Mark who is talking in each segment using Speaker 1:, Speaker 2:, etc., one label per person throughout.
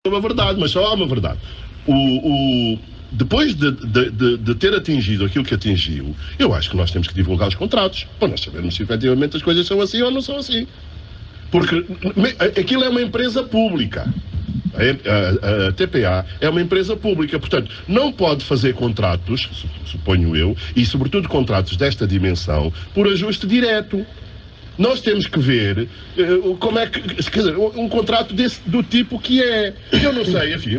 Speaker 1: uma verdade, mas só há uma verdade. Depois de ter atingido aquilo que atingiu, eu acho que nós temos que divulgar os contratos, para nós sabermos se efetivamente as coisas são assim ou não são assim. Porque aquilo é uma empresa pública. A TPA é uma empresa pública, portanto, não pode fazer contratos, suponho eu, e sobretudo contratos desta dimensão, por ajuste direto. Nós temos que ver como é que, quer dizer, um contrato do tipo que é. Eu não sei, enfim,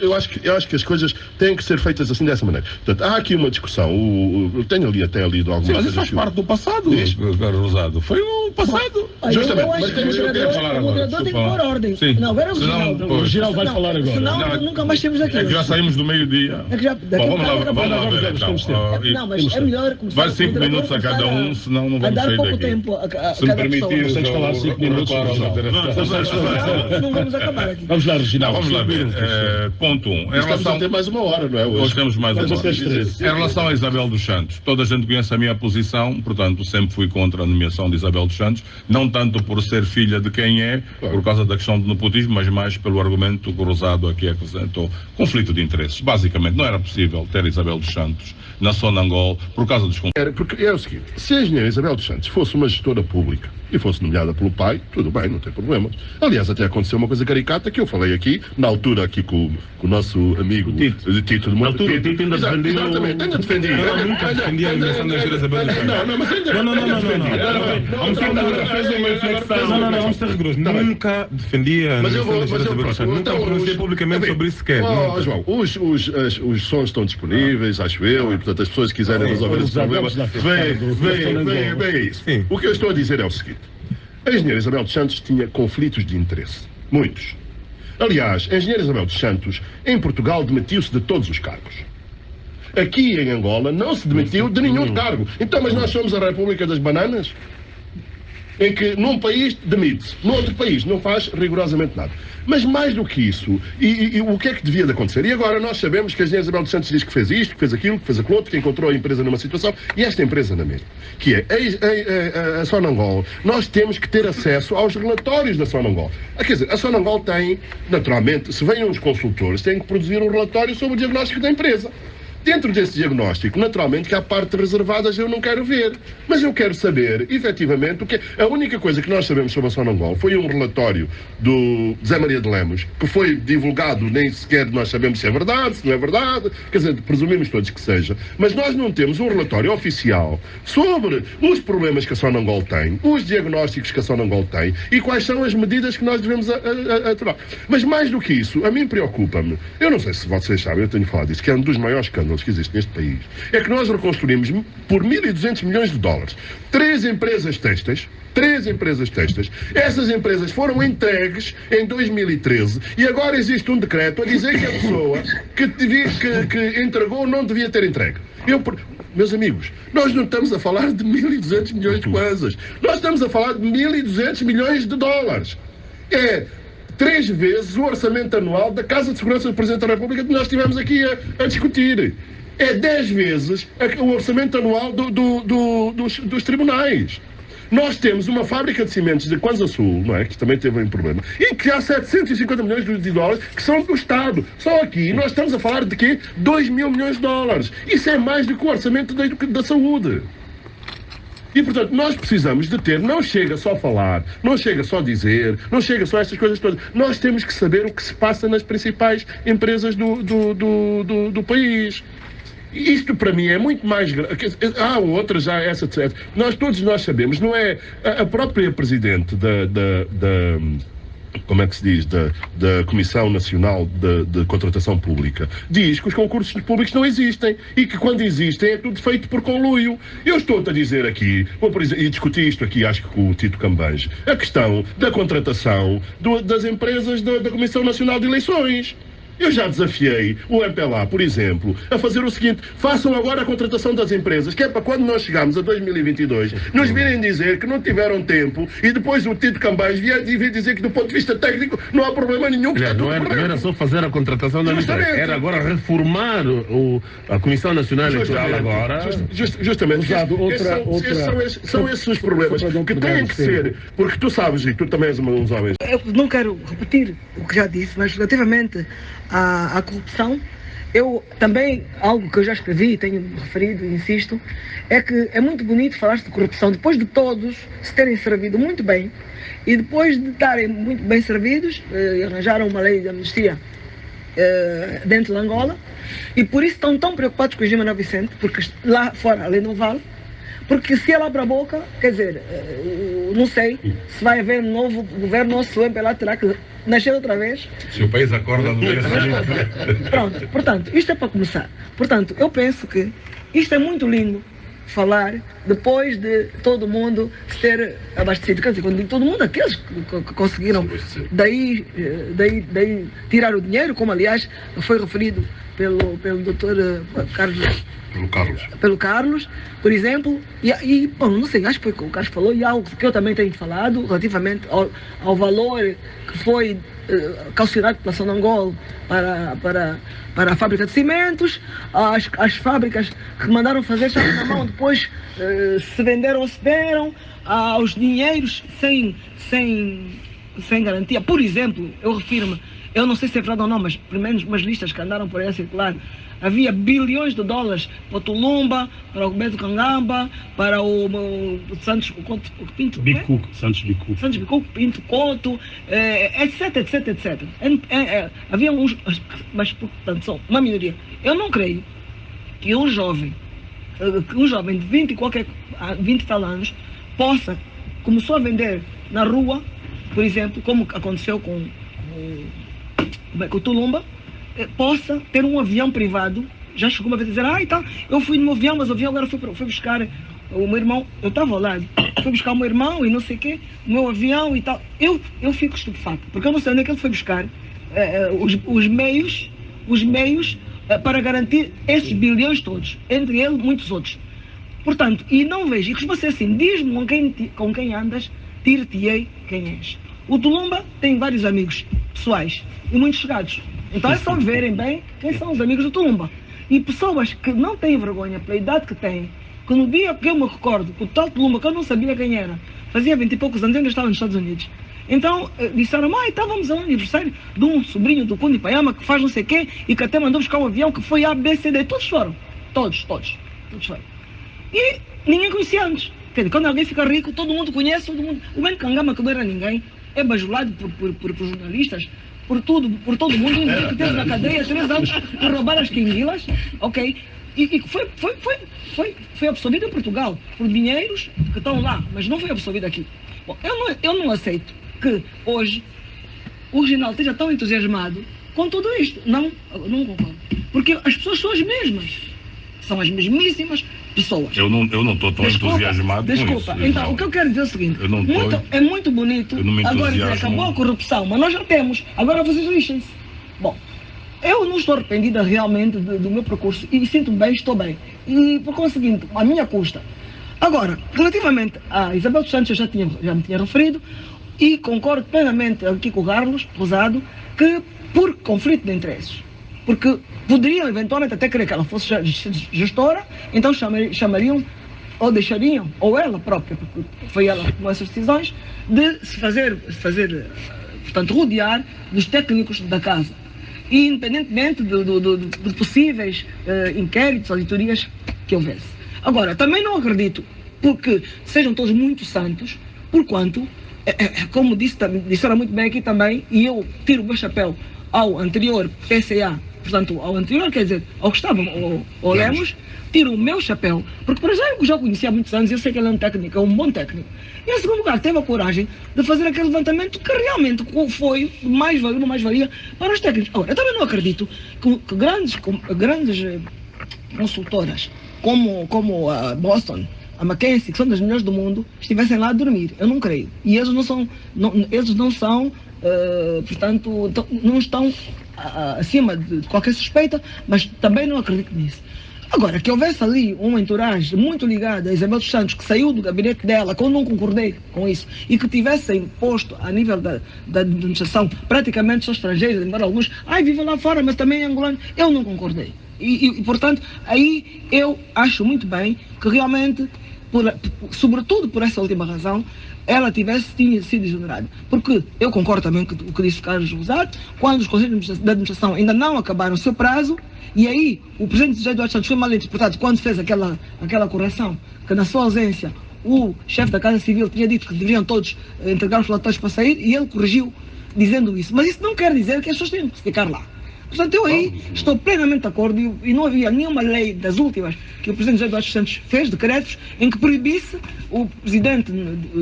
Speaker 1: eu acho que as coisas têm que ser feitas assim dessa maneira. Portanto, há aqui uma discussão, eu tenho até lido algumas coisas.
Speaker 2: Mas isso faz parte do passado, Carlos Rosado. Foi o passado.
Speaker 1: Justamente.
Speaker 3: Mas temos que falar agora. O moderador tem que pôr ordem.
Speaker 2: Sim.
Speaker 3: Não, agora é o Ginaldo.
Speaker 2: O Ginaldo vai falar agora.
Speaker 3: Senão nunca mais temos aqui.
Speaker 2: É que já saímos do meio-dia.
Speaker 3: Vamos
Speaker 2: lá ver então.
Speaker 3: Não, mas é melhor começar.
Speaker 2: Vai 5 minutos a cada um, senão não vamos sair daqui.
Speaker 3: Se me permitir,
Speaker 2: tens de falar 5 minutos.
Speaker 3: Não vamos acabar aqui.
Speaker 2: Vamos lá, Reginaldo. Vamos lá ver. Ponto 1.
Speaker 1: Estamos a ter mais uma hora, não é?
Speaker 2: Nós temos mais uma hora. Em relação a Isabel dos Santos, toda a gente conhece a minha posição, portanto, sempre fui contra a nomeação de Isabel dos Santos, não tanto por ser filha de quem é, por causa da questão do nepotismo, mas mais pelo argumento que o Rosado aqui apresentou. Conflito de interesses. Basicamente, não era possível ter Isabel dos Santos na Sonangol por causa dos conflitos.
Speaker 1: Porque é o seguinte, se a engenheira Isabel dos Santos fosse uma gestora pública e fosse nomeada pelo pai, tudo bem, não tem problema. Aliás, até aconteceu uma coisa caricata que eu falei aqui, na altura aqui com o nosso amigo Tito de Monte. Na altura o Tito ainda defendia. Exatamente, ainda defendia.
Speaker 4: Eu nunca defendia a nomeação da engenheira Isabel dos Santos.
Speaker 1: Não, mas ainda
Speaker 4: Não, vamos ser rigorosos. Nunca defendia a nomeação da engenheira Isabel dos Santos. Nunca pronunciei publicamente sobre isso sequer.
Speaker 1: João, os sons estão disponíveis, acho eu, e portanto as pessoas que quiserem resolver esse problema, vem isso. O que eu estou a dizer é o seguinte: a engenheira Isabel dos Santos tinha conflitos de interesse. Muitos. Aliás, a engenheira Isabel dos Santos, em Portugal, demitiu-se de todos os cargos. Aqui em Angola não se demitiu de nenhum cargo. Então, mas nós somos a República das Bananas? Em que num país demite-se, no outro país não faz rigorosamente nada. Mas mais do que isso, e o que é que devia de acontecer? E agora nós sabemos que a engenheira Isabel dos Santos diz que fez isto, que fez aquilo, que fez aquilo outro, que encontrou a empresa numa situação, e esta empresa na mesma, que é a Sonangol. Nós temos que ter acesso aos relatórios da Sonangol. Quer dizer, a Sonangol tem, naturalmente, se vêm uns consultores, têm que produzir um relatório sobre o diagnóstico da empresa. Dentro desse diagnóstico, naturalmente que há partes reservadas eu não quero ver. Mas eu quero saber, efetivamente, o que é. A única coisa que nós sabemos sobre a Sonangol foi um relatório do Zé Maria de Lemos, que foi divulgado, nem sequer nós sabemos se é verdade, se não é verdade, quer dizer, presumimos todos que seja. Mas nós não temos um relatório oficial sobre os problemas que a Sonangol tem, os diagnósticos que a Sonangol tem e quais são as medidas que nós devemos atuar. Mas mais do que isso, a mim preocupa-me, eu não sei se vocês sabem, eu tenho falado disso, que é um dos maiores escândalos que existe neste país, é que nós reconstruímos por 1.200 milhões de dólares 3 empresas têxteis. Essas empresas foram entregues em 2013 e agora existe um decreto a dizer que a pessoa que entregou não devia ter entregue. Meus amigos, nós não estamos a falar de 1.200 milhões de coisas, nós estamos a falar de 1.200 milhões de dólares. É 3 vezes o orçamento anual da Casa de Segurança do Presidente da República que nós estivemos aqui a discutir. É 10 vezes o orçamento anual dos tribunais. Nós temos uma fábrica de cimentos de Kwanza Sul, não é? Que também teve um problema, e que há 750 milhões de dólares que são do Estado. Só aqui nós estamos a falar de quê? 2 mil milhões de dólares. Isso é mais do que o orçamento da saúde. E, portanto, nós precisamos de ter, não chega só falar, não chega só dizer, não chega só estas coisas todas. Nós temos que saber o que se passa nas principais empresas do país. Isto, para mim, é muito mais grave. Há outras, já essa, etc. Todos nós sabemos, não é? A própria Presidente como é que se diz, da Comissão Nacional de Contratação Pública, diz que os concursos públicos não existem e que quando existem é tudo feito por conluio. Eu estou-te a dizer aqui, e discuti isto aqui, acho que com o Tito Cambange, a questão da contratação das empresas da Comissão Nacional de Eleições. Eu já desafiei o MPLA, por exemplo, a fazer o seguinte: façam agora a contratação das empresas, que é para quando nós chegarmos a 2022, nos virem dizer que não tiveram tempo e depois o Tito Cambais vir dizer que do ponto de vista técnico não há problema nenhum. Que
Speaker 5: não era só fazer a contratação da empresa, era agora reformar a Comissão Nacional Eleitoral agora.
Speaker 1: Justamente. São esses os problemas que têm que ser, porque tu sabes, e tu também és um dos homens.
Speaker 3: Eu não quero repetir o que já disse, mas relativamente à corrupção, eu também, algo que eu já escrevi, tenho referido e insisto, é que é muito bonito falar de corrupção depois de todos se terem servido muito bem e depois de estarem muito bem servidos, arranjaram uma lei de amnistia dentro de Angola, e por isso estão tão preocupados com o Gilmar Vicente, porque lá fora a lei não vale, porque se ela abre a boca, quer dizer, não sei se vai haver um novo governo ou se o MPLA terá que nascer outra vez.
Speaker 2: Se o país acorda do
Speaker 3: Pronto, portanto, isto é para começar. Portanto, eu penso que isto é muito lindo falar depois de todo mundo se ter abastecido. Quer dizer, quando digo todo mundo, aqueles que conseguiram daí tirar o dinheiro, como aliás foi referido pelo Dr. Carlos, por exemplo, e bom, não sei, acho que foi o Carlos falou, e algo que eu também tenho falado relativamente ao valor que foi calcionado pela Ação de Angola para a fábrica de cimentos, as fábricas que mandaram fazer chave na mão, depois se venderam ou se deram, aos dinheiros sem garantia. Por exemplo, eu refiro-me, eu não sei se é verdade ou não, mas pelo menos umas listas que andaram por aí a circular, havia bilhões de dólares para o Tulumba, para o Beto Cangamba, para o Santos Pinto
Speaker 5: Bicuco, Santos
Speaker 3: Bicuco, Pinto Couto, etc. Havia uns, mas portanto são uma minoria. Eu não creio que um jovem de 20 e tal anos começou a vender na rua, por exemplo, como aconteceu com o Tulumba, possa ter um avião privado. Já chegou uma vez a dizer, então, eu fui no meu avião, mas o avião agora foi buscar o meu irmão, eu estava ao lado, fui buscar o meu irmão e não sei o quê, o meu avião e tal. Eu fico estupefacto, porque eu não sei onde é que ele foi buscar os meios para garantir esses bilhões todos, entre eles muitos outros. Portanto, e não vejo, e se você assim, diz-me com quem andas, dir-te-ei quem és. O Tulumba tem vários amigos pessoais e muito chegados. Então é só verem bem quem são os amigos do Tulumba. E pessoas que não têm vergonha pela idade que têm, que no dia que eu me recordo, que o tal Tulumba, que eu não sabia quem era, fazia 20 e poucos anos, ainda estava nos Estados Unidos. Então disseram, estávamos a um aniversário de um sobrinho do Kundi Payama que faz não sei o quê e que até mandou buscar um avião que foi A, B, C, D. Todos foram. Todos foram. E ninguém conhecia antes. Quer dizer, quando alguém fica rico, todo mundo conhece, todo mundo. O Ben Cangama, que não era ninguém, é bajulado por jornalistas, por todo mundo, que teve na cadeia 3 anos por roubar as quinguilas, ok? E foi absolvido em Portugal por dinheiros que estão lá, mas não foi absolvido aqui. Bom, eu não aceito que hoje o Reginaldo esteja tão entusiasmado com tudo isto. Não concordo. Porque as pessoas são as mesmas. São as mesmíssimas pessoas.
Speaker 2: Eu não estou tão entusiasmado com isso.
Speaker 3: Desculpa. Então, o que eu quero dizer é o seguinte. É muito bonito. Agora acabou a corrupção, mas nós já temos. Agora vocês lixem-se. Bom, eu não estou arrependida realmente do meu percurso e sinto-me bem, estou bem. E por conseguinte, a minha custa. Agora, relativamente a Isabel dos Santos, eu já me tinha referido e concordo plenamente aqui com o Carlos Rosado que por conflito de interesses, porque poderiam eventualmente até querer que ela fosse gestora, então chamariam ou deixariam, ou ela própria, porque foi ela que tomou essas decisões, de se fazer, portanto, rodear dos técnicos da casa, e independentemente de possíveis inquéritos, auditorias que houvesse. Agora, também não acredito porque sejam todos muito santos, porquanto, como disseram muito bem aqui também, e eu tiro o meu chapéu ao anterior PCA, portanto, ao anterior, quer dizer, ao Gustavo ou Lemos, tiro o meu chapéu, porque por exemplo, eu já o conheci há muitos anos, eu sei que ele é um técnico, é um bom técnico. E em segundo lugar, teve a coragem de fazer aquele levantamento que realmente foi uma mais-valia para os técnicos. Agora, eu também não acredito que grandes consultoras, como a Boston, a Mackenzie, que são das melhores do mundo, estivessem lá a dormir. Eu não creio. E eles não são, portanto, não estão acima de qualquer suspeita, mas também não acredito nisso. Agora, que houvesse ali uma entourage muito ligada a Isabel dos Santos, que saiu do gabinete dela, que eu não concordei com isso, e que tivessem posto a nível da administração praticamente só estrangeiros, embora alguns, vivem lá fora, mas também angolanos, eu não concordei. E, portanto, aí eu acho muito bem que realmente, sobretudo por essa última razão, ela tinha sido exonerada. Porque eu concordo também com o que disse o Carlos Rosado, quando os conselhos da administração ainda não acabaram o seu prazo, e aí o presidente José Eduardo Santos foi mal interpretado quando fez aquela correção, que na sua ausência o chefe da Casa Civil tinha dito que deveriam todos entregar os relatórios para sair, e ele corrigiu dizendo isso. Mas isso não quer dizer que as pessoas tenham que ficar lá. Portanto, eu aí estou plenamente de acordo, e não havia nenhuma lei das últimas que o presidente José Eduardo Santos fez, decretos, em que proibisse o presidente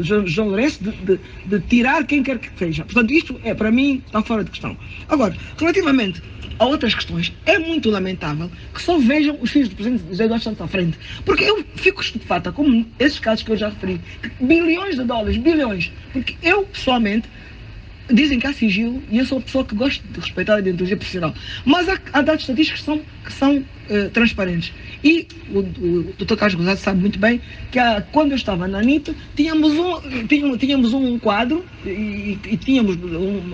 Speaker 3: João Lourenço de tirar quem quer que seja. Portanto, isto, para mim, está fora de questão. Agora, relativamente a outras questões, é muito lamentável que só vejam os filhos do presidente José Eduardo Santos à frente. Porque eu fico estupefata, como esses casos que eu já referi, bilhões de dólares, bilhões, porque eu, pessoalmente, dizem que há sigilo, e eu sou uma pessoa que gosta de respeitar a deontologia profissional. Mas há dados estatísticos que são transparentes. E o Dr. Carlos Rosado sabe muito bem que quando eu estava na ANIP, tínhamos um quadro e tínhamos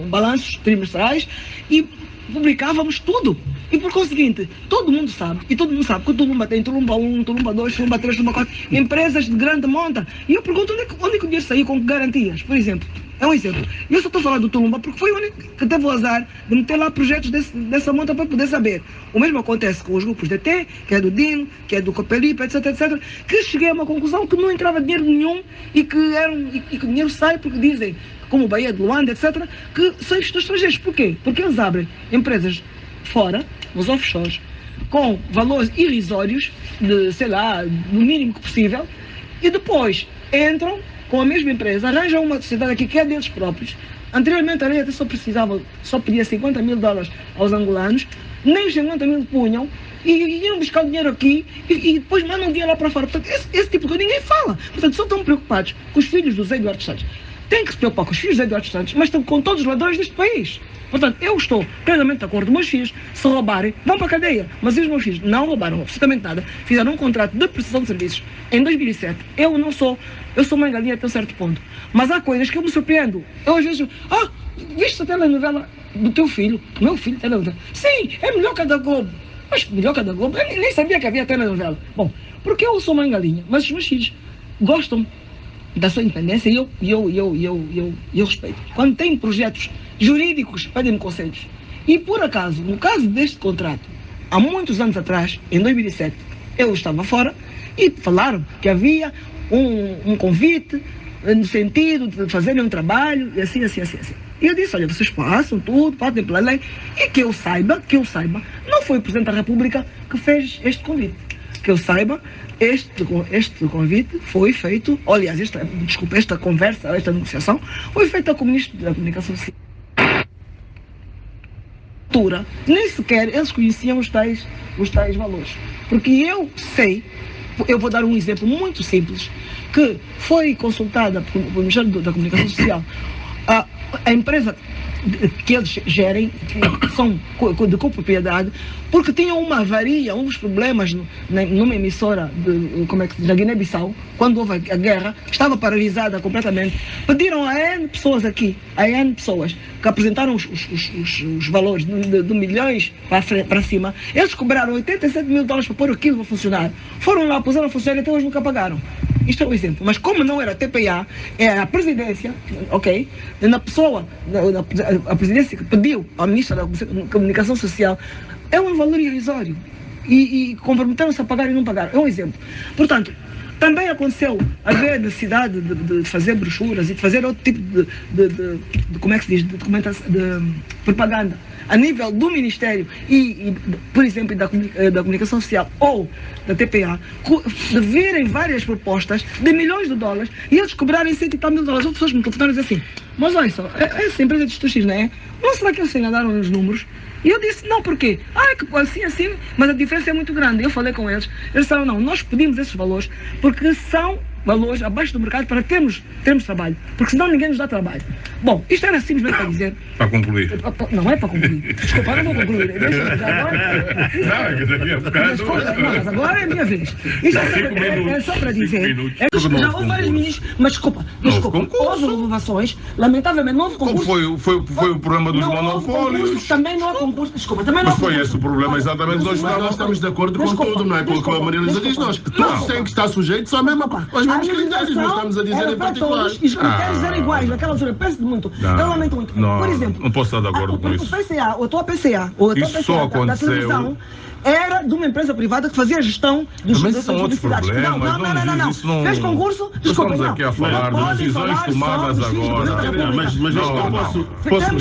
Speaker 3: balanços trimestrais e publicávamos tudo. E por conseguinte, todo mundo sabe que o Tulumba tem Tulumba 1, Tulumba 2, Tulumba 3, Tulumba 4, empresas de grande monta. E eu pergunto onde é que o dinheiro saiu com garantias, por exemplo. É um exemplo. E eu só estou falando do Tulumba porque foi o único que teve o azar de meter lá projetos dessa monta para poder saber. O mesmo acontece com os grupos DT, que é do Dino, que é do Copelipe, etc, etc, que cheguei a uma conclusão que não entrava dinheiro nenhum e que o dinheiro sai porque dizem, como Bahia de Luanda, etc, que são dos estrangeiros. Porquê? Porque eles abrem empresas fora, nos offshores, com valores irrisórios, sei lá, no mínimo que possível, e depois entram com a mesma empresa, arranjam uma sociedade aqui que é deles próprios. Anteriormente a lei até só pedia 50 mil dólares aos angolanos, nem os 50 mil punham, e iam buscar o dinheiro aqui e depois mandam o dinheiro lá para fora. Portanto, esse tipo de coisa ninguém fala. Portanto, só estão preocupados com os filhos do José Eduardo Santos. Tem que se preocupar com os filhos do José Eduardo Santos, mas também com todos os ladrões deste país. Portanto, eu estou plenamente de acordo. Meus filhos, se roubarem, vão para a cadeia. Mas os meus filhos não roubaram absolutamente nada. Fizeram um contrato de prestação de serviços em 2007. Eu sou mãe galinha até um certo ponto. Mas há coisas que eu me surpreendo. Eu às vezes, viste a telenovela do teu filho? Meu filho, telenovela. Sim, é melhor que a da Globo. Mas melhor que a da Globo? Eu nem sabia que havia telenovela. Bom, porque eu sou mãe galinha, mas os meus filhos gostam da sua independência, e eu respeito. Quando tem projetos jurídicos, pedem-me conselhos. E por acaso, no caso deste contrato, há muitos anos atrás, em 2007, eu estava fora e falaram que havia um convite no sentido de fazerem um trabalho e assim. E eu disse, olha, vocês façam tudo, passem pela lei, e que eu saiba, não foi o Presidente da República que fez este convite. Que eu saiba, este convite foi feito, aliás, esta conversa, esta negociação, foi feita com o Ministro da Comunicação Social. Nem sequer eles conheciam os tais valores. Porque eu sei, eu vou dar um exemplo muito simples, que foi consultada pelo Ministério da Comunicação Social, a empresa que eles gerem, que são de copropriedade, porque tinham uma avaria, uns problemas numa emissora da Guiné-Bissau, quando houve a guerra, estava paralisada completamente. Pediram a N pessoas aqui, que apresentaram os valores de milhões para cima. Eles cobraram 87 mil dólares para pôr aquilo a funcionar. Foram lá, puseram a funcionar e até hoje nunca pagaram. Isto é um exemplo. Mas como não era a TPA, é a presidência, ok? A presidência que pediu ao Ministro da Comunicação Social, é um valor irrisório. E comprometeram-se a pagar e não pagaram. É um exemplo. Portanto, também aconteceu haver necessidade de fazer brochuras e de fazer outro tipo como é que se diz, de propaganda a nível do Ministério por exemplo, da Comunicação Social ou da TPA, de virem várias propostas de milhões de dólares e eles cobrarem 100 e tal mil dólares. As pessoas me telefonaram e dizem assim, mas olha só, essa empresa de estudos, não é? Não será que eles se enganaram nos números? E eu disse, não, por quê? Que assim, mas a diferença é muito grande. Eu falei com eles, eles disseram, não, nós pedimos esses valores porque são valores abaixo do mercado para termos trabalho, porque senão ninguém nos dá trabalho. Bom, isto era simplesmente para dizer...
Speaker 2: Para concluir.
Speaker 3: Não é para concluir. Desculpa, não vou concluir. Mas agora é a minha vez. Isto é só para dizer... Já houve vários ministros, mas desculpa, houve renovações, lamentavelmente não houve concurso.
Speaker 2: Foi o problema dos monopólios.
Speaker 3: Também não há concurso, desculpa, também não há concurso.
Speaker 2: Foi esse o problema, exatamente.
Speaker 1: Nós estamos de acordo com tudo, não é? Com o que a Maria Luísa diz, nós que todos têm que estar sujeitos aos mesmos critérios, não estamos a dizer em particular.
Speaker 3: E os critérios eram iguais, naquela altura, penso muito, eu lamento muito. Por exemplo,
Speaker 2: não posso estar de acordo com isso.
Speaker 3: O atual PCA da televisão, era de uma empresa privada que fazia a gestão dos
Speaker 2: publicidades. São outros problemas.
Speaker 3: Não. Fez concurso, desculpa,
Speaker 2: estamos aqui a falar de decisões tomadas agora.
Speaker 1: Mas eu posso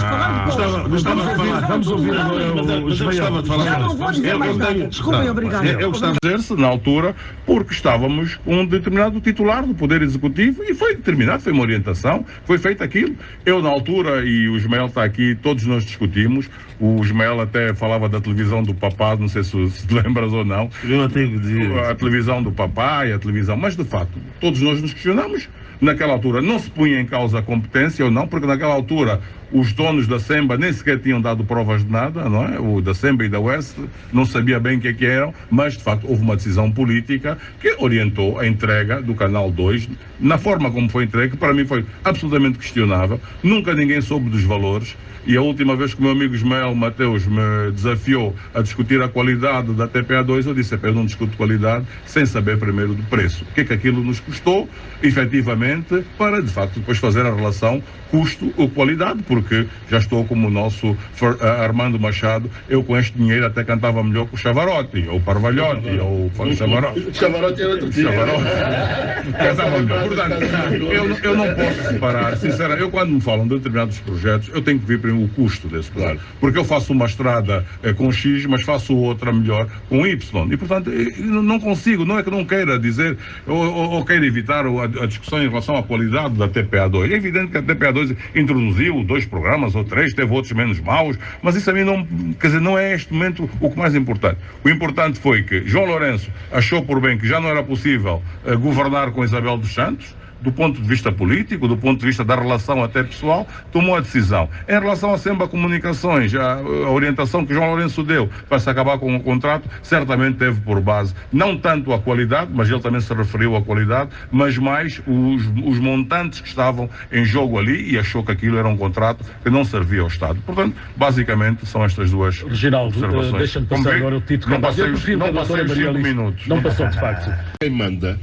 Speaker 5: vamos ouvir agora o Ismael.
Speaker 3: Já não vou dizer mais nada. Desculpem, obrigado.
Speaker 2: Eu estava a dizer-se na altura porque estávamos com um determinado titular do Poder Executivo e foi determinado, foi uma orientação, foi feito aquilo. Eu na altura, e o Ismael está aqui, todos nós discutimos. O Ismael até falava da televisão do papá, não sei se te lembras ou não.
Speaker 5: Eu não tenho que dizer.
Speaker 2: A televisão do papai, a televisão, mas de facto, todos nós nos questionamos. Naquela altura não se punha em causa a competência ou não, porque naquela altura os donos da SEMBA nem sequer tinham dado provas de nada, não é? O da SEMBA e da Oeste não sabia bem o que eram, mas de facto houve uma decisão política que orientou a entrega do Canal 2 na forma como foi entregue, que para mim foi absolutamente questionável. Nunca ninguém soube dos valores. E a última vez que o meu amigo Ismael Mateus me desafiou a discutir a qualidade da TPA2, eu disse, eu não discuto qualidade sem saber primeiro do preço. O que é que aquilo nos custou, efetivamente, para, de facto, depois fazer a relação custo-qualidade, porque já estou como o nosso Armando Machado, eu com este dinheiro até cantava melhor que o Chavarotti, ou o Parvalhotti, ou o Chavarotti.
Speaker 1: Chavarotti era outro tipo.
Speaker 2: Cantava melhor. Portanto, eu não posso separar, sinceramente, eu quando me falam de determinados projetos, eu tenho que ver primeiro o custo desse projeto. Porque eu faço uma estrada com X, mas faço outra melhor com Y. E, portanto, não consigo, não é que não queira dizer, ou queira evitar a discussão em relação à qualidade da TPA2. É evidente que a TPA2 introduziu 2 programas ou 3, teve outros menos maus, mas isso a mim não, quer dizer, não é neste momento o que mais importante. O importante foi que João Lourenço achou por bem que já não era possível governar com Isabel dos Santos, do ponto de vista político, do ponto de vista da relação até pessoal, tomou a decisão. Em relação a SEMBA Comunicações, a orientação que João Lourenço deu para se acabar com o contrato, certamente teve por base, não tanto a qualidade, mas ele também se referiu à qualidade, mas mais os montantes que estavam em jogo ali, e achou que aquilo era um contrato que não servia ao Estado. Portanto, basicamente, são estas duas observações.
Speaker 5: Deixa-me passar agora o título.
Speaker 2: Não passei os 5 minutos.
Speaker 5: Não passou, de facto.
Speaker 1: Quem manda,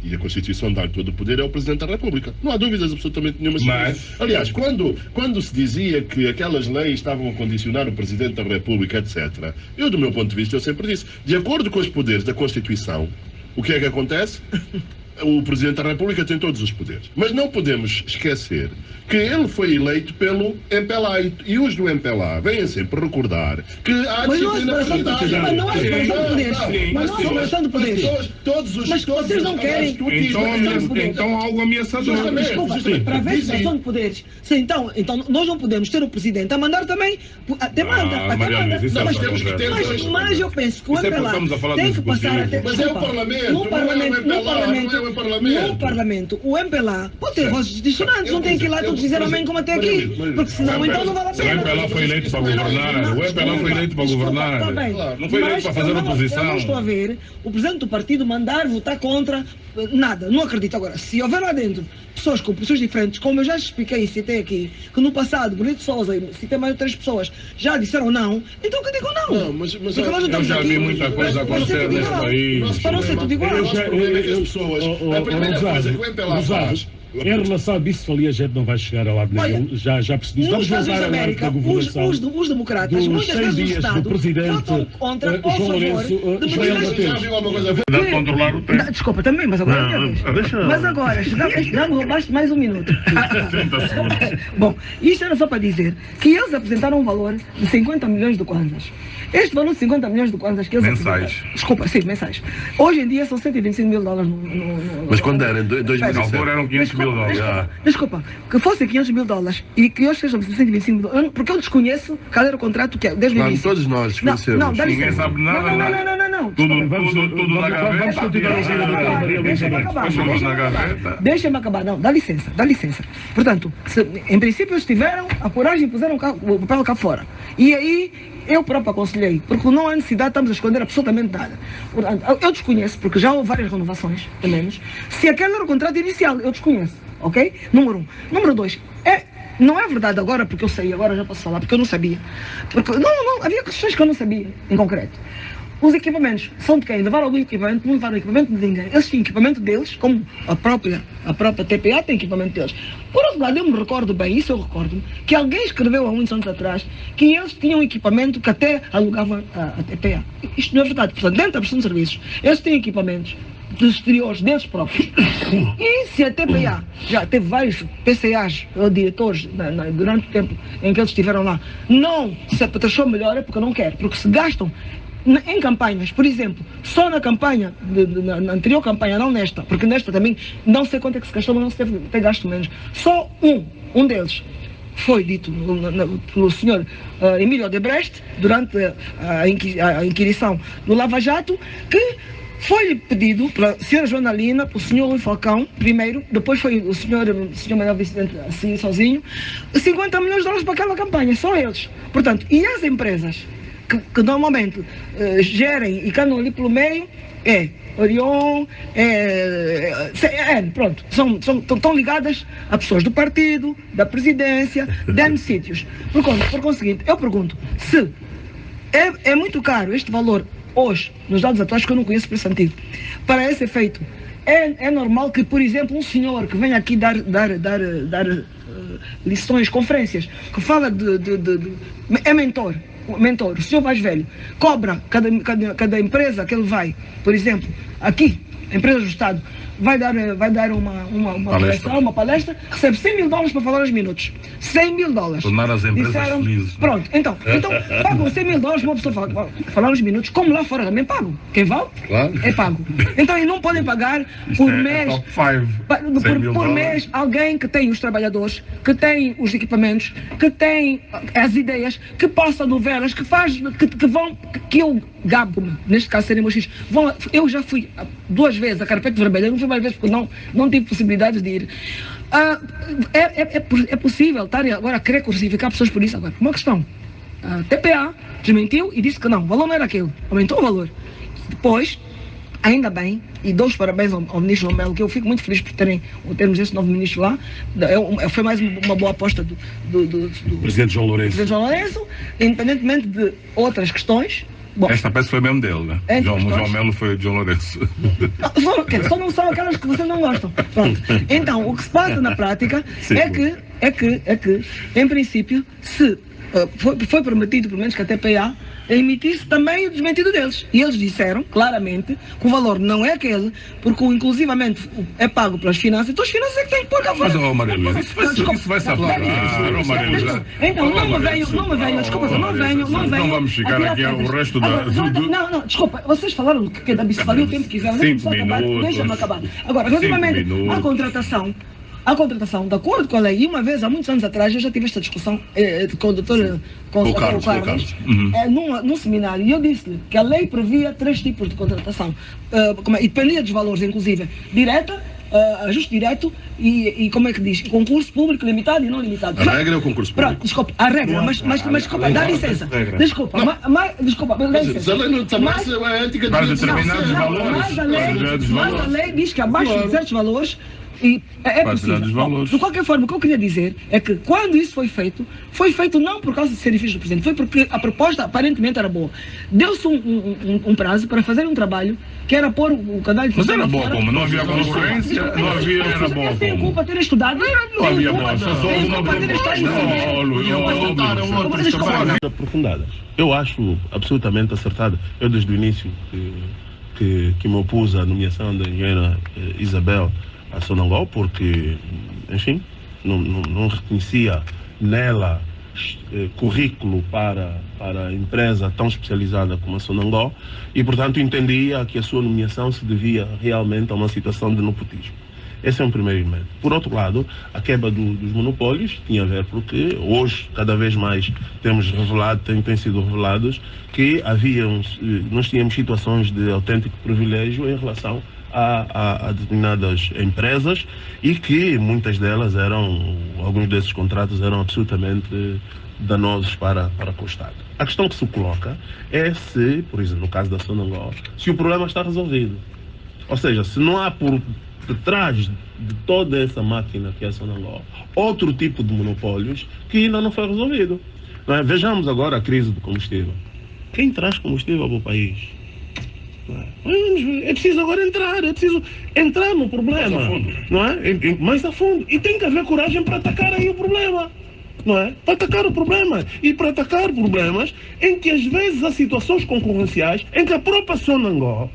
Speaker 1: e a Constituição dá todo o poder, é o Presidente da República. Não há dúvidas absolutamente nenhuma sobre isso. Aliás, quando se dizia que aquelas leis estavam a condicionar o Presidente da República, etc., eu, do meu ponto de vista, eu sempre disse, de acordo com os poderes da Constituição, o que é que acontece? O Presidente da República tem todos os poderes. Mas não podemos esquecer que ele foi eleito pelo MPLA e os do MPLA vêm sempre recordar que há disciplina partidária.
Speaker 3: Mas não há separação de poderes. Mas não há separação de poderes.
Speaker 1: Mas
Speaker 3: vocês não querem.
Speaker 2: Então há algo ameaçador.
Speaker 3: Desculpa, para haver separação de poderes. Então nós não podemos ter o Presidente a mandar também. Até manda. Mas eu penso que o MPLA tem que passar até.
Speaker 1: Mas é o Parlamento.
Speaker 3: No Parlamento, o MPLA pode ter vozes dissonantes, não tem que ir lá todos dizer amém como até aqui, porque senão então não vale a pena.
Speaker 2: O MPLA foi eleito para governar, o MPLA foi eleito para governar, não foi eleito para fazer oposição.
Speaker 3: Eu não estou a ver o Presidente do partido mandar votar contra nada, não acredito. Agora, se houver lá dentro pessoas com posições diferentes, como eu já expliquei e citei aqui, que no passado, Bonito Sousa e citei mais de 3 pessoas, já disseram não, então que digam não.
Speaker 1: Não, mas
Speaker 2: eu já vi muita coisa acontecer neste país.
Speaker 3: Para não ser tudo igual.
Speaker 1: A primeira coisa que o MPLA faz...
Speaker 5: Em relação a disso, ali a gente não vai chegar a lado nenhum. Já percebi.
Speaker 3: Nos Estados Unidos da América, os democratas, muitas vezes o Estado, votam contra ou a favor de medidas.
Speaker 2: Controlar o tempo.
Speaker 3: Desculpa, também, mas agora é minha vez. Mas agora, já me roubaste mais um minuto. Bom, isto era só para dizer que eles apresentaram um valor de 50 milhões de kwanzas. Este valor de 50 milhões de kwanzas que eles
Speaker 2: mensais.
Speaker 3: Desculpa, sim, mensais. Hoje em dia são 125 mil dólares
Speaker 1: Mas quando era? Em 2007?
Speaker 2: Na altura eram 500 mil dólares.
Speaker 3: Desculpa, que fossem 500 mil dólares e que hoje sejam 125 mil dólares, porque eu desconheço qual era o contrato que é, desde o início.
Speaker 1: Todos nós desconhecemos.
Speaker 2: Ninguém sabe nada.
Speaker 3: Não,
Speaker 2: tudo na gaveta.
Speaker 5: Vamos continuar a
Speaker 3: Deixa-me acabar, não, dá licença. Portanto, em princípio eles tiveram a coragem de puseram o papel cá fora. E aí eu próprio aconselhei, porque não há necessidade, estamos a esconder absolutamente nada. Portanto, eu desconheço, porque já houve várias renovações, pelo menos. Se aquele era o contrato inicial, eu desconheço, ok? Número 1. Número 2, não é verdade agora, porque eu sei, agora já posso falar, porque eu não sabia. Porque, não, havia questões que eu não sabia, em concreto. Os equipamentos são de quem? Levaram algum equipamento? Não levaram equipamento de ninguém. Eles tinham equipamento deles, como a própria TPA tem equipamento deles. Por outro lado, eu me recordo bem, isso eu recordo, que alguém escreveu há muitos anos atrás que eles tinham equipamento que até alugavam a TPA. Isto não é verdade. Portanto, dentro da prestação de serviços, eles têm equipamentos dos exteriores deles próprios. E se a TPA já teve vários PCAs ou diretores durante o tempo em que eles estiveram lá, não se apetrechou melhor é porque não quer. Porque se gastam em campanhas, por exemplo, só na campanha, na anterior campanha, não nesta, porque nesta também não sei quanto é que se gastou, mas não se deve ter gasto menos. Só um deles foi dito pelo senhor Emílio Odebrecht, durante a inquirição do Lava Jato, que foi-lhe pedido pela senhora Joana Lina, pelo senhor Rui Falcão, primeiro, depois foi o senhor Manuel Vicente assim, sozinho, 50 milhões de dólares para aquela campanha, só eles. Portanto, e as empresas que normalmente gerem e que andam ali pelo meio, Orion, pronto, estão ligadas a pessoas do partido, da presidência, de sítios. Por conseguinte, eu pergunto, se é muito caro este valor hoje, nos dados atuais que eu não conheço por esse antigo, para esse efeito, é normal que, por exemplo, um senhor que venha aqui dar lições, conferências, que fala é mentor, o senhor mais velho, cobra cada empresa que ele vai, por exemplo, aqui, a empresa do Estado, vai dar uma palestra, recebe 100 mil dólares para falar uns minutos. 100 mil dólares.
Speaker 2: Tornar as empresas felizes.
Speaker 3: Pronto, então pagam 100 mil dólares para uma pessoa falar uns minutos, como lá fora também pagam. Quem vai?
Speaker 5: Claro.
Speaker 3: É pago. Então, e não podem pagar por mês. Por mês, alguém que tem os trabalhadores, que tem os equipamentos, que tem as ideias, que passa novelas, que eu gabo, neste caso serem meus filhos. Eu já fui 2 vezes a Carpete Vermelha, não fui mais vezes porque não tive possibilidades de ir. É possível estar agora a querer crucificar pessoas por isso agora. Uma questão. A TPA desmentiu e disse que não, o valor não era aquele, aumentou o valor. Depois, ainda bem, e dou os parabéns ao ministro João Melo, que eu fico muito feliz por termos esse novo ministro lá. Foi mais uma boa aposta do
Speaker 5: presidente João
Speaker 3: Lourenço, independentemente de outras questões.
Speaker 2: Bom, esta peça foi mesmo dele, né? João Melo foi de João Lourenço.
Speaker 3: Só não são aquelas que vocês não gostam. Pronto. Então, o que se passa na prática é que, em princípio, se foi prometido, pelo menos que a TPA emitisse também o desmentido deles. E eles disseram claramente que o valor não é aquele, porque inclusivamente é pago pelas finanças, então as finanças é que têm que pôr cá fora.
Speaker 2: Mas, Maria Luísa, isso vai se apagar.
Speaker 3: Então, não me venham, desculpa, não venham.
Speaker 2: Não vamos ficar aqui o resto da...
Speaker 3: Não, desculpa, vocês falaram que da bicicleta o tempo que quiseram.
Speaker 2: 5 minutos.
Speaker 3: Deixa-me acabar. Agora, relativamente à contratação, de acordo com a lei, e uma vez, há muitos anos atrás, eu já tive esta discussão com o doutor Carlos. Num seminário, e eu disse-lhe que a lei previa 3 tipos de contratação, e dependia dos valores, inclusive, direta, ajuste direto e como é que diz? Concurso público limitado e não limitado.
Speaker 1: A regra é o concurso público.
Speaker 3: Pronto, desculpa, a regra, mas desculpa, dá licença. Desculpa, mas a lei diz que abaixo de certos valores é possível. De qualquer forma, o que eu queria dizer é que quando isso foi feito não por causa de ser difícil do presidente, foi porque a proposta aparentemente era boa. Deu-se um prazo para fazer um trabalho que era pôr o canal de...
Speaker 2: Mas era boa como? Não havia concorrência? Não havia, era boa como?
Speaker 3: Tem culpa ter estudado.
Speaker 2: Não havia boa. Tem culpa ter estudado.
Speaker 4: Aprofundadas. Eu acho absolutamente acertada. Eu desde o início que me opus à nomeação da engenheira Isabel a Sonangol, porque, enfim, não reconhecia nela currículo para a empresa tão especializada como a Sonangol e, portanto, entendia que a sua nomeação se devia realmente a uma situação de nepotismo. Esse é um primeiro elemento. Por outro lado, a quebra dos monopólios tinha a ver porque hoje, cada vez mais, tem sido revelados que nós tínhamos situações de autêntico privilégio em relação a determinadas empresas e que muitas delas alguns desses contratos eram absolutamente danosos para o Estado. A questão que se coloca é se, por exemplo, no caso da Sonangol, se o problema está resolvido. Ou seja, se não há por detrás de toda essa máquina que é a Sonangol outro tipo de monopólios que ainda não foi resolvido. Não é? Vejamos agora a crise do combustível. Quem traz combustível para o país? É preciso agora entrar no problema, mais a fundo. Não é? Mais a fundo. E tem que haver coragem para atacar aí o problema. Não é? Para atacar o problema. E para atacar problemas em que às vezes há situações concorrenciais em que a própria Sonangol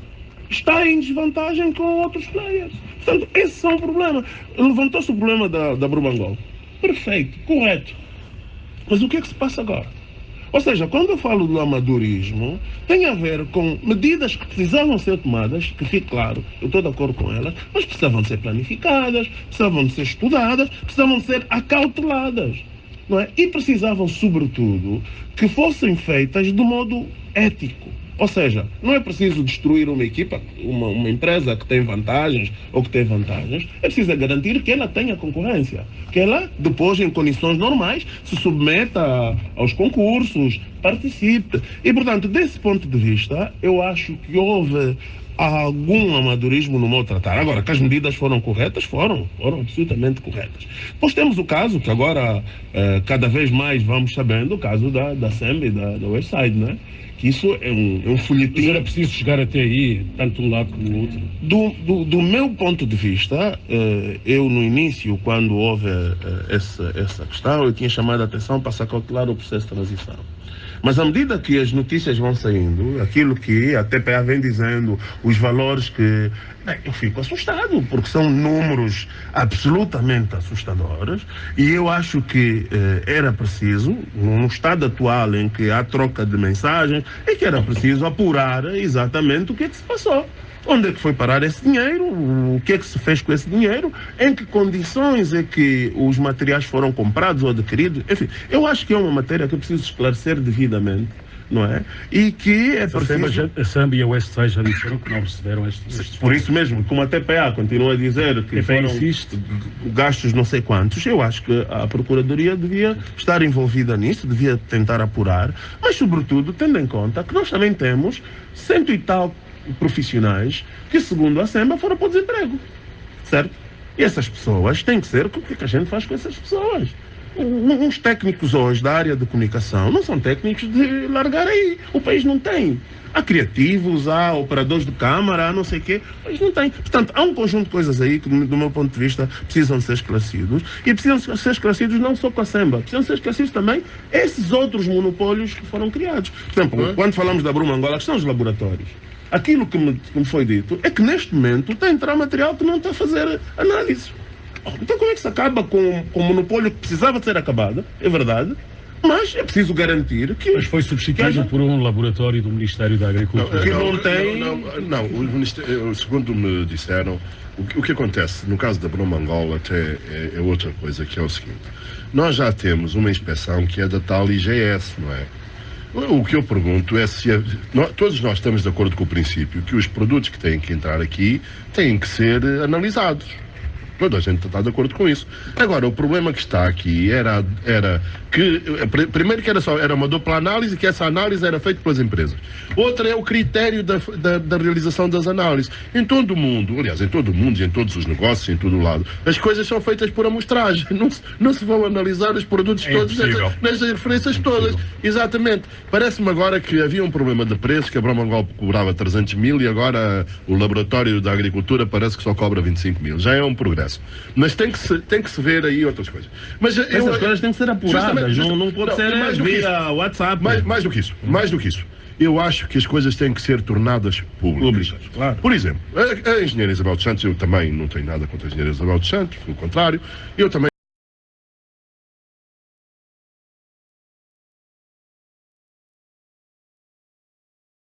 Speaker 4: está em desvantagem com outros players. Portanto, esse é um problema. Levantou-se o problema da Brumangol. Perfeito, correto. Mas o que é que se passa agora? Ou seja, quando eu falo do amadorismo, tem a ver com medidas que precisavam ser tomadas, que fique claro, eu estou de acordo com elas, mas precisavam de ser planificadas, precisavam de ser estudadas, precisavam de ser acauteladas. Não é? E precisavam, sobretudo, que fossem feitas de modo ético. Ou seja, não é preciso destruir uma equipa, uma empresa que tem vantagens ou que tem vantagens, é preciso garantir que ela tenha concorrência, que ela, depois, em condições normais, se submeta aos concursos, participe. E, portanto, desse ponto de vista, eu acho que houve algum amadorismo no modo de tratar. Agora, que as medidas foram corretas, foram absolutamente corretas. Depois temos o caso, que agora cada vez mais vamos sabendo, o caso da SEMB e da Westside, não é? Que isso é um folhetim.
Speaker 6: Mas era preciso chegar até aí, tanto um lado como o outro?
Speaker 4: Do meu ponto de vista, eu no início, quando houve essa questão, eu tinha chamado a atenção para se acautelar o processo de transição. Mas à medida que as notícias vão saindo, aquilo que a TPA vem dizendo, os valores que... eu fico assustado, porque são números absolutamente assustadores, e eu acho que era preciso, num estado atual em que há troca de mensagens, é que era preciso apurar exatamente o que é que se passou. Onde é que foi parar esse dinheiro? O que é que se fez com esse dinheiro? Em que condições é que os materiais foram comprados ou adquiridos? Enfim, eu acho que é uma matéria que é preciso esclarecer devidamente, não é? E que é preciso...
Speaker 6: A SAMB e a Westside já disseram que não receberam estes...
Speaker 4: Por isso mesmo, como a TPA continua a dizer que foram gastos não sei quantos, eu acho que a Procuradoria devia estar envolvida nisso, devia tentar apurar, mas sobretudo tendo em conta que nós também temos 100 e tal profissionais que, segundo a SEMBA, foram para o desemprego, certo? E essas pessoas têm que ser, o que a gente faz com essas pessoas? Uns técnicos hoje da área de comunicação não são técnicos de largar aí, o país não tem. Há criativos, há operadores de câmara, há não sei o quê, o país não tem. Portanto, há um conjunto de coisas aí que, do meu ponto de vista, precisam ser esclarecidos, e precisam ser esclarecidos não só com a SEMBA, precisam ser esclarecidos também esses outros monopólios que foram criados. Por exemplo, quando falamos da Brumangol, a questão dos laboratórios. Aquilo que me foi dito é que neste momento está a entrar material que não está a fazer análise. Então como é que se acaba com o monopólio que precisava de ser acabado? É verdade. Mas é preciso garantir que...
Speaker 6: Mas foi substituído por um laboratório do Ministério da Agricultura.
Speaker 4: Que não tem...
Speaker 1: Não, o Ministério, segundo me disseram, o que acontece no caso da Brumangol até é outra coisa, que é o seguinte. Nós já temos uma inspeção que é da tal IGS, não é? O que eu pergunto é se todos nós estamos de acordo com o princípio que os produtos que têm que entrar aqui têm que ser analisados. Toda a gente está de acordo com isso. Agora, o problema que está aqui era que, primeiro que era uma dupla análise, que essa análise era feita pelas empresas. Outra é o critério da realização das análises. Em todo o mundo, aliás, em todo o mundo e em todos os negócios, em todo o lado, as coisas são feitas por amostragem. Não se vão analisar os produtos todos nessas referências todas. Exatamente. Parece-me agora que havia um problema de preço, que a Brumangol cobrava 300 mil e agora o Laboratório da Agricultura parece que só cobra 25 mil. Já é um progresso. Mas tem que se ver aí outras coisas. Mas
Speaker 4: essas coisas têm que ser apuradas, não pode ser via WhatsApp.
Speaker 1: Mais do que isso. Eu acho que as coisas têm que ser tornadas públicas.
Speaker 4: Claro.
Speaker 1: Por exemplo, a engenheira Isabel dos Santos, eu também não tenho nada contra a engenheira Isabel dos Santos, pelo contrário, eu também